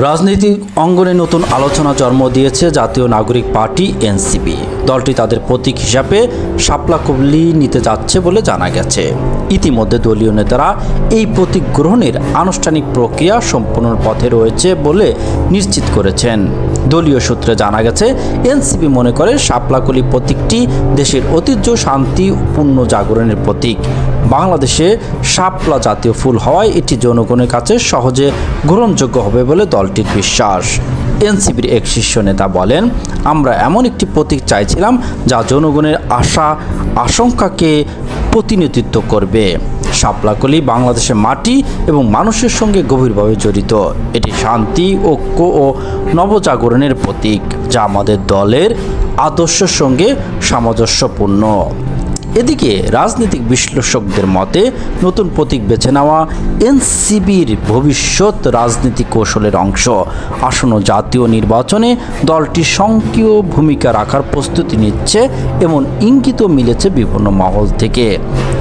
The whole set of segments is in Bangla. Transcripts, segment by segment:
রাজনৈতিক অঙ্গনে নতুন আলোচনা জন্ম দিয়েছে জাতীয় নাগরিক পার্টি এনসিপি। দলটি তাদের প্রতীক হিসাবে শাপলা কলি নিতে যাচ্ছে বলে জানা গেছে। ইতিমধ্যে দলীয় নেতারা এই প্রতীক গ্রহণের আনুষ্ঠানিক প্রক্রিয়া সম্পূর্ণ পথে রয়েছে বলে নিশ্চিত করেছেন। দলীয় সূত্রে জানা গেছে, এনসিপি মনে করে শাপলাকলি প্রতীকটি দেশের ঐতিহ্য, শান্তি ও পূর্ণ জাগরণের প্রতীক। বাংলাদেশে শাপলা জাতীয় ফুল হওয়ায় এটি জনগণের কাছে সহজে গ্রহণযোগ্য হবে বলে দলটির বিশ্বাস। এনসিপির এক শীর্ষ নেতা বলেন, আমরা এমন একটি প্রতীক চাইছিলাম যা জনগণের আশা আশঙ্কাকে প্রতিনিধিত্ব করবে। শাপলাকলি বাংলাদেশের মাটি এবং মানুষের সঙ্গে গভীরভাবে জড়িত। এটি শান্তি, ঐক্য ও নবজাগরণের প্রতীক, যা আমাদের দলের আদর্শের সঙ্গে সামঞ্জস্যপূর্ণ। এদিকে রাজনৈতিক বিশ্লেষকদের মতে নতুন প্রতীক বেছে নেওয়া এনসিপির ভবিষ্যৎ রাজনৈতিক কৌশলের অংশ। আসন্ন জাতীয় নির্বাচনে দলটি সক্রিয় ভূমিকা রাখার প্রস্তুতি নিচ্ছে এমন ইঙ্গিতও মিলেছে বিভিন্ন মহল থেকে।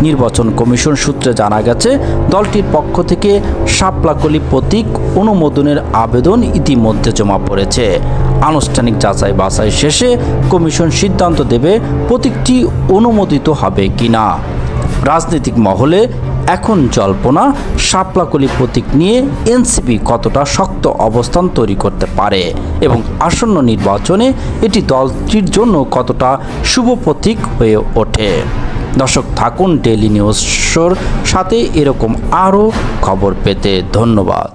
নির্বাচন কমিশন সূত্রে জানা গেছে, দলটির পক্ষ থেকে শাপলাকলি প্রতীক অনুমোদনের আবেদন ইতিমধ্যে জমা পড়েছে। আনুষ্ঠানিক যাচাই বাছাই শেষে কমিশন সিদ্ধান্ত দেবে প্রতীকটি অনুমোদিত হবে কিনা। রাজনৈতিক মহলে এখন জল্পনা, শাপলাকলি প্রতীক নিয়ে এনসিপি কতটা শক্ত অবস্থান তৈরি করতে পারে এবং আসন্ন নির্বাচনে এটি দলটির জন্য কতটা শুভ প্রতীক হয়ে ওঠে। দর্শক, থাকুন ডেইলি নিউজের সাথে এরকম আরও খবর পেতে। ধন্যবাদ।